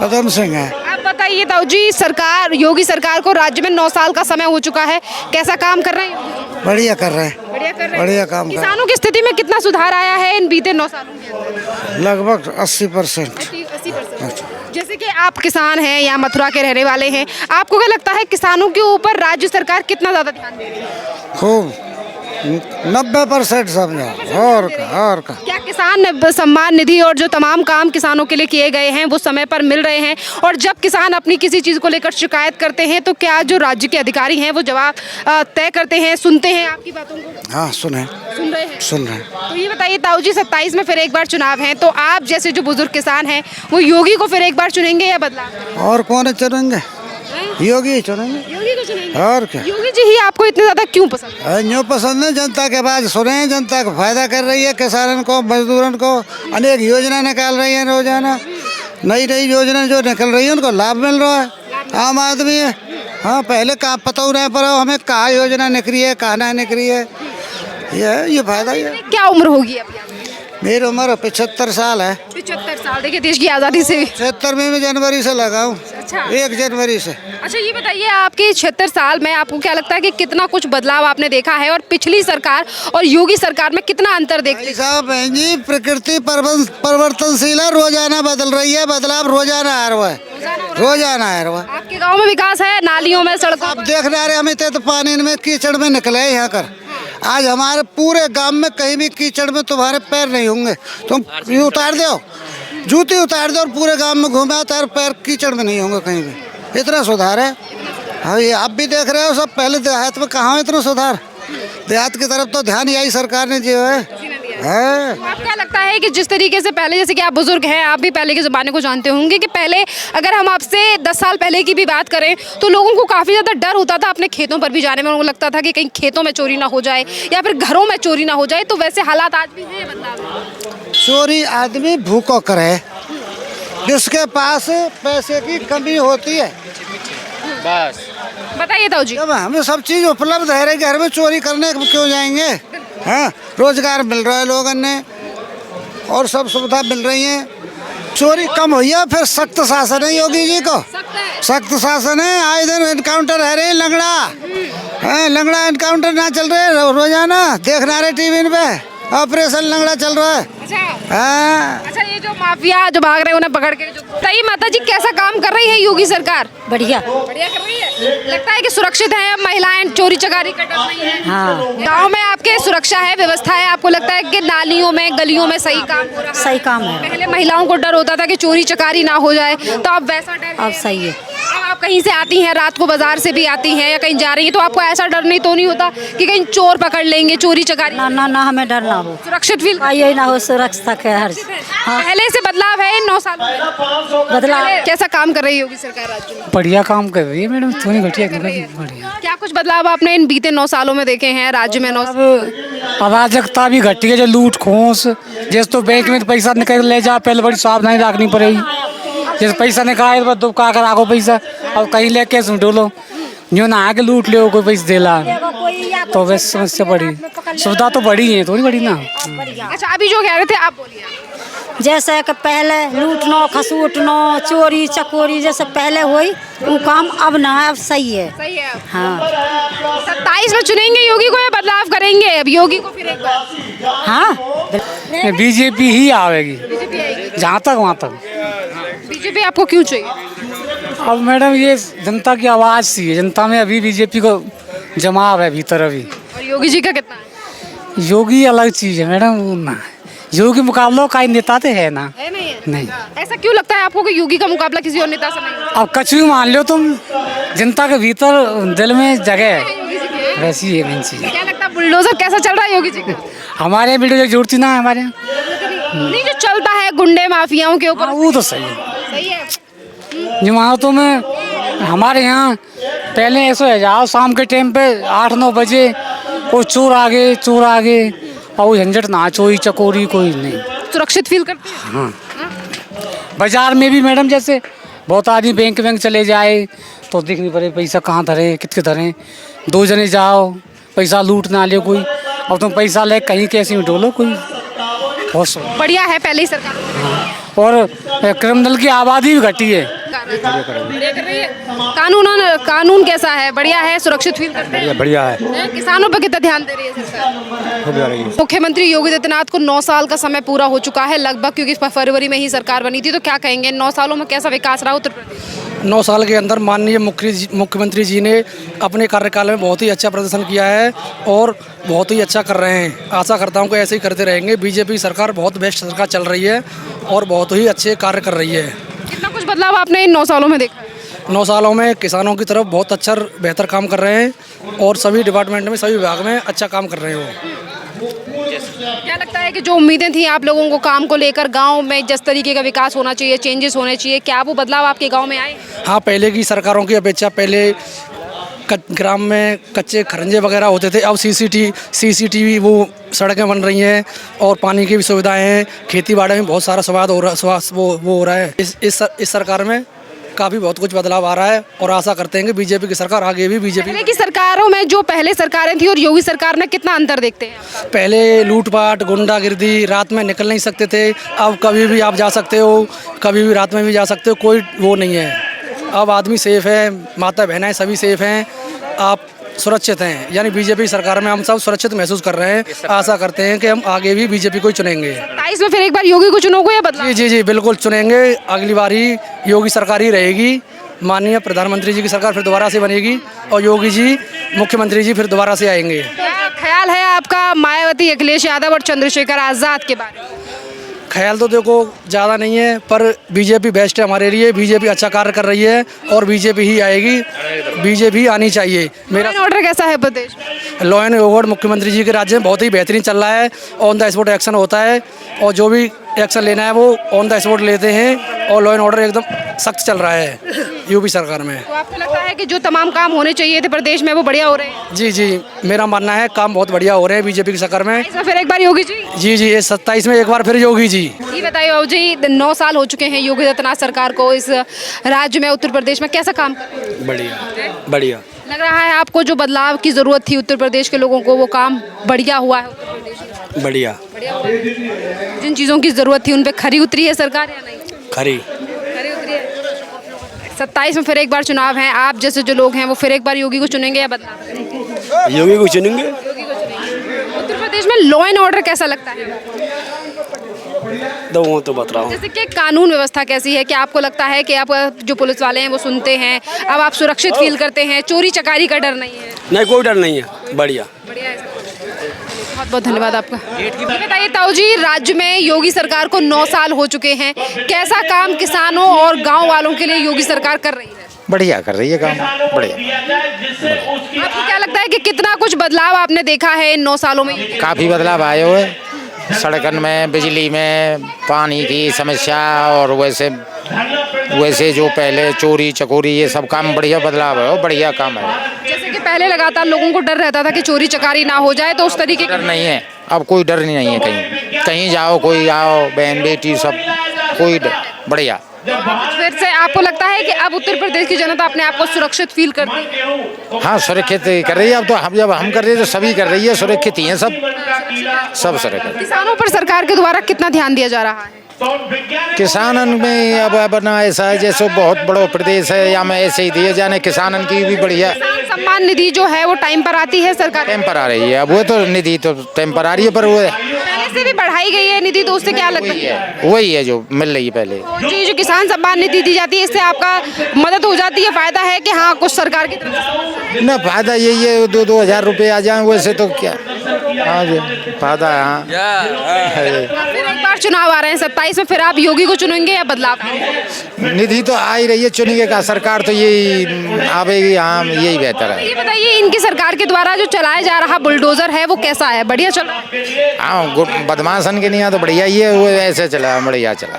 पदम सिंह है। आप बताइए ताऊ जी, सरकार योगी सरकार को राज्य में 9 साल का समय हो चुका है, कैसा काम कर रहे हैं योगी जी? बढ़िया कर रहे हैं। बढ़िया कर रहे हैं। बढ़िया काम कर रहे किसानों की स्थिति में कितना सुधार आया है इन बीते 9 सालों के अंदर? हैं। लगभग 80%। 80%। जैसे कि आप किसान हैं या मथुरा के रहने वाले हैं, आपको क्या लगता है किसानों के ऊपर राज्य सरकार कितना ज्यादा ध्यान दे रही है? खूब 90% समझो। और का क्या किसान सम्मान निधि और जो तमाम काम किसानों के लिए किए गए हैं वो समय पर मिल रहे हैं? और जब किसान अपनी किसी चीज़ को लेकर शिकायत करते हैं तो क्या जो राज्य के अधिकारी हैं वो जवाब तय करते हैं, सुनते हैं आपकी बातों को? हाँ सुन रहे हैं। सुन रहे हैं। तो ये बताइए ताऊ जी, 27 में फिर एक बार चुनाव है, तो आप जैसे जो बुजुर्ग किसान हैं वो योगी को फिर एक बार चुनेंगे या बदलाव करेंगे? और कौन चुनेंगे? योगी ही चुनेंगे। योगी को चुनेंगे। और क्या? योगी जी ही आपको इतने ज्यादा क्यों पसंद है? न्यू पसंद है, जनता के बात सुने हैं, जनता का फायदा कर रही है, किसानों को, मजदूरों को अनेक योजना निकाल रही है रोजाना। नई नई योजना जो निकल रही है उनको लाभ मिल रहा है। आम आदमी है। हाँ, पहले कहाँ पता हो रहा है पर हमें कहाँ योजना निकली है, कहाँ ना निकली है। ये फायदा ही है। क्या उम्र होगी अभी आपकी? मेरी उम्र 75 साल है। 75 साल। देखिए देश की आज़ादी से 76 में मैं जनवरी से लगा हूँ। अच्छा। 1 जनवरी से। अच्छा, ये बताइए आपके 76 साल में आपको क्या लगता है कि कितना कुछ बदलाव आपने देखा है और पिछली सरकार और योगी सरकार में कितना अंतर देखते हैं? साहब बहन जी, प्रकृति परिवर्तनशील है, रोजाना बदल रही है, बदलाव रोजाना आ रहा है, रोजाना आ रहा है। आपके गांव में विकास है, नालियों में, सड़कों आप देख रहे हम इतने तो पानी में कीचड़ में निकले यहाँ कर। आज हमारे पूरे गांव में कहीं भी कीचड़ में तुम्हारे पैर नहीं होंगे। तुम यूँ उतार दो, जूती उतार दो और पूरे गांव में घूमे तार पैर कीचड़ में नहीं होंगे कहीं भी। इतना सुधार है। हाँ, ये आप भी देख रहे हो सब। पहले देहात में कहाँ है इतना सुधार? देहात की तरफ तो ध्यान यही सरकार ने दिया है। आपको क्या लगता है कि जिस तरीके से पहले, जैसे कि आप बुजुर्ग हैं, आप भी पहले के ज़माने को जानते होंगे कि पहले अगर हम आपसे 10 साल पहले की भी बात करें तो लोगों को काफ़ी ज़्यादा डर होता था अपने खेतों पर भी जाने में। उनको लगता था कि कहीं खेतों में चोरी ना हो जाए या फिर घरों में चोरी ना हो जाए। तो वैसे हालात आज भी हैं बदलाव? चोरी आदमी भूखो करे, जिसके पास पैसे की कमी होती है। बस बताइए ताऊ जी। जब हमें सब चीज़ उपलब्ध है, घर में चोरी करने क्यों जाएंगे? हाँ, रोजगार मिल रहा है लोगों ने और सब सुविधा मिल रही है। चोरी कम हुई है। फिर सख्त शासन है योगी जी को, सख्त शासन है। आए दिन एनकाउंटर है रे लंगड़ा। हाँ, लंगड़ा एनकाउंटर ना चल रहे रोजाना, देखना रहे टीवी पे, ऑपरेशन लंगड़ा चल रहा है। हाँ। अच्छा, ये जो माफिया जो भाग रहे हैं उन्हें पकड़ के जो बताइए माता जी, कैसा काम कर रही है योगी सरकार? बढ़िया बढ़िया कर रही है। लगता है कि सुरक्षित है, महिलाएं चोरी चकारी का डर नहीं है? हाँ। गांव में आपके सुरक्षा है, व्यवस्था है? आपको लगता है कि नालियों में, गलियों में सही काम हो रहा है? सही काम है। पहले महिलाओं को डर होता था कि चोरी चकारी ना हो जाए, तो अब वैसा डर अब सही है। अब आप कहीं से आती हैं, रात को बाजार से भी आती हैं या कहीं जा रही हैं, तो आपको ऐसा डर नहीं तो नहीं होता कि कहीं चोर पकड़ लेंगे, चोरी चकारी? ना ना ना, हमें डर ना हो, सुरक्षित फील? यही ना हो, सुरक्षा है हर। हाँ, पहले से बदलाव है इन 9 सालों में? बदलाव। पहले कैसा काम कर रही है योगी सरकार राज्य में? बढ़िया काम कर रही है मैडम, थोड़ी घटिया कर रही है। बढ़िया। क्या कुछ बदलाव आपने इन बीते 9 सालों में देखे हैं राज्य में? अब अराजकता भी घटी है, जो लूट खोस, जैसे तो बैंक में पैसा निकल ले जा, पहले बड़ी सावधानी रखनी पड़ेगी। जैसे पैसा निकाले बस दुबका कर आगो पैसा, अब कहीं लेके डोलो जो ना आके लूट ले कोई पैसा देला, तो वैसे समस्या बढ़ी। सुविधा तो बढ़ी है, थोड़ी बड़ी ना। अच्छा, अभी जो कह रहे थे आप बोलिए। जैसे कि पहले लूटनो खसूटनो चोरी चकोरी जैसे पहले हुई वो काम अब ना है, अब सही है। सही है। हाँ 27 में चुनेंगे योगी को या बदलाव करेंगे अब योगी को फिर एक बार? हाँ, बीजेपी ही आवेगी, जहाँ तक वहाँ तक। बीजेपी आपको क्यों चाहिए? अब मैडम ये जनता की आवाज़ सी है, जनता में अभी बीजेपी को जमाव है भीतर अभी। और योगी जी का कितना है? योगी अलग चीज़ है मैडम, वो ना योगी मुकाबला का नेता तो है ना। है नहीं है? नहीं। ऐसा क्यों लगता है आपको कि योगी का मुकाबला किसी और नेता से नहीं है? अब कछ भी मान लो तुम, जनता के भीतर दिल में जगह है, वैसी है मेन चीज़। क्या लगता है बुलडोजर कैसा चल रहा है योगी जी का? हमारे यहाँ वीडियो जुड़ती ना है हमारे यहाँ। नहीं, जो चलता है गुंडे माफियाओं के ऊपर। हाँ, वो तो सही है। सही है। जमातों में हमारे यहाँ पहले ऐसा है, जाओ शाम के टाइम पे 8-9 बजे वो चोर आ गए और वो झंझट ना, चोरी चकोरी कोई नहीं। सुरक्षित फील करते हैं? हाँ, बाजार में भी मैडम जैसे बहुत आदमी बैंक चले जाए तो देखनी पड़े पैसा कहाँ धरे, कितने धरे। 2 जने जाओ, पैसा लूट ना ले कोई, अब तुम पैसा ले कहीं कैसे में डोलो कोई। बहुत बढ़िया है पहले ही सरकार। और क्रिमिनल की आबादी भी घटी है। बढ़िया कर रही है। कानून कैसा है? बढ़िया है? सुरक्षित फील करते हैं? बढ़िया है। किसानों पर कितना ध्यान दे रही है सरकार? खूब जा रही है। मुख्यमंत्री योगी आदित्यनाथ को 9 साल का समय पूरा हो चुका है लगभग, क्योंकि फरवरी में ही सरकार बनी थी। तो क्या कहेंगे 9 सालों में कैसा विकास रहा उत्तर प्रदेश? 9 साल के अंदर माननीय मुख्यमंत्री जी ने अपने कार्यकाल में बहुत ही अच्छा प्रदर्शन किया है और बहुत ही अच्छा कर रहे हैं। आशा करता हूं कि ऐसे ही करते रहेंगे। बीजेपी सरकार बहुत बेस्ट सरकार चल रही है और बहुत ही अच्छे कार्य कर रही है। कितना कुछ बदलाव आपने इन 9 सालों में देखा? 9 सालों में किसानों की तरफ बहुत अच्छा बेहतर काम कर रहे हैं और सभी डिपार्टमेंट में सभी विभाग में अच्छा काम कर रहे हैं वो। क्या लगता है कि जो उम्मीदें थी आप लोगों को काम को लेकर, गांव में जिस तरीके का विकास होना चाहिए, चेंजेस होने चाहिए, क्या वो बदलाव आपके गांव में आए? हाँ, पहले की सरकारों की अपेक्षा पहले ग्राम में कच्चे खरंजे वगैरह होते थे, अब सीसीटीवी वो सड़कें बन रही हैं और पानी की भी सुविधाएं हैं। खेती बाड़ी में बहुत सारा स्वाद हो रहा वो हो रहा है। इस सरकार में काफ़ी बहुत कुछ बदलाव आ रहा है और आशा करते हैं कि बीजेपी की सरकार आगे भी पहले की सरकारों में जो पहले सरकारें थी और योगी सरकार में कितना अंतर देखते हैं? पहले लूटपाट गुंडागिर्दी, रात में निकल नहीं सकते थे। अब कभी भी आप जा सकते हो, कभी भी रात में भी जा सकते हो, कोई वो नहीं है। अब आदमी सेफ है, माता बहनें सभी सेफ हैं, आप सुरक्षित हैं। यानी बीजेपी सरकार में हम सब सुरक्षित महसूस कर रहे हैं। आशा करते हैं कि हम आगे भी बीजेपी को ही चुनेंगे। 27 में फिर एक बार योगी को चुनोगे या बदलाव? जी बिल्कुल चुनेंगे। अगली बार ही योगी सरकार ही रहेगी। माननीय प्रधानमंत्री जी की सरकार फिर दोबारा से बनेगी और योगी जी मुख्यमंत्री जी फिर दोबारा से आएंगे। क्या ख्याल है आपका मायावती, अखिलेश यादव और चंद्रशेखर आजाद के बारे में? ख्याल तो देखो ज़्यादा नहीं है, पर बीजेपी बेस्ट है हमारे लिए। बीजेपी अच्छा कार्य कर रही है और बीजेपी ही आएगी। बीजेपी आनी चाहिए। मेरा ऑर्डर कैसा है प्रदेश में? लॉ एंड ऑर्डर मुख्यमंत्री जी के राज्य में बहुत ही बेहतरीन चल रहा है। ऑन द स्पॉट एक्शन होता है और जो भी एक्शन लेना है वो ऑन द स्पॉट लेते हैं और लॉ एंड ऑर्डर एकदम सख्त चल रहा है यूपी सरकार में। तो आपको लगता है कि जो तमाम काम होने चाहिए थे प्रदेश में वो बढ़िया हो रहे हैं? जी मेरा मानना है काम बहुत बढ़िया हो रहे हैं बीजेपी की सरकार में। फिर एक बार योगी जी? जी ये 27 में एक बार फिर योगी जी। ये बताइए बाबू जी, 9 साल हो चुके हैं योगी आदित्यनाथ सरकार को इस राज्य में, उत्तर प्रदेश में कैसा काम कर रहे हैं? बढ़िया लग रहा है आपको जो बदलाव की जरूरत थी उत्तर प्रदेश के लोगों को, वो काम बढ़िया हुआ है उत्तर प्रदेश में? बढ़िया हुआ है। जिन चीज़ों की जरूरत थी उन पे खरी उतरी है सरकार या नहीं? खरी उतरी है। 27 में फिर एक बार चुनाव है, आप जैसे जो लोग हैं वो फिर एक बार योगी को चुनेंगे या बदलाव? योगी को चुनेंगे। उत्तर प्रदेश में लॉ एंड ऑर्डर कैसा लगता है? तो वो तो बता रहा हूँ। जैसे कि कानून व्यवस्था कैसी है? क्या आपको लगता है कि आप जो पुलिस वाले हैं वो सुनते हैं, अब आप सुरक्षित फील करते हैं, चोरी चकारी का डर नहीं है? नहीं, कोई डर नहीं है। बढ़िया है। बहुत बहुत धन्यवाद आपका। ये बताइए ताऊ जी, राज्य में योगी सरकार को 9 साल हो चुके हैं, कैसा काम किसानों और गाँव वालों के लिए योगी सरकार कर रही है? बढ़िया कर रही है काम, बढ़िया। आपको क्या लगता है कि कितना कुछ बदलाव आपने देखा है इन 9 सालों में? काफ़ी बदलाव आए हुए, सड़कन में, बिजली में, पानी की समस्या और वैसे जो पहले चोरी चकोरी ये सब काम बढ़िया बदलाव है और बढ़िया काम है। जैसे कि पहले लगातार लोगों को डर रहता था कि चोरी चकारी ना हो जाए, तो उस तरीके डर नहीं है, अब कोई डर नहीं है। कहीं जाओ, कोई आओ, बहन बेटी सब, कोई डर, बढ़िया। फिर से आपको लगता है कि अब उत्तर प्रदेश की जनता अपने आप को सुरक्षित फील करती है? हाँ, सुरक्षित कर रही है। अब तो जब हम कर रहे हैं तो सभी कर रही है, सुरक्षित ही है सब सुरक्षित। किसानों पर सरकार के द्वारा कितना ध्यान दिया जा रहा है? किसानन में अब ना ऐसा है जैसे बहुत बड़ा प्रदेश है, या मैं ऐसे ही दिए जाने किसानन की भी बढ़िया। किसान सम्मान निधि जो है वो टाइम पर आती है सरकार? टाइम पर आ रही है। अब वो तो निधि तो टाइम पर आ रही है, पर वो पहले से भी बढ़ाई गई है निधि, तो उससे क्या लगता है? वही है जो मिल रही है पहले। जी, जो किसान सम्मान निधि दी जाती है, इससे आपका मदद हो जाती है, फायदा है कि हाँ कुछ सरकार की तरफ से? ना, फायदा यही है, 2-2 हज़ार रुपये आ जाए, वैसे तो क्या। हाँ जी, फायदा है। हाँ, फिर एक बार चुनाव आ रहे हैं 27 में, फिर आप योगी को चुनेंगे या बदलाव? निधि तो आ ही रही है, चुनेंगे का सरकार तो यही आवेगी। हाँ, यही बेहतर है। ये बताइए, इनकी सरकार के द्वारा जो चलाया जा रहा बुलडोजर है वो कैसा है? बढ़िया चला? हाँ, बदमाशन के नहीं तो बढ़िया ही है, वो ऐसे चला, बढ़िया चला।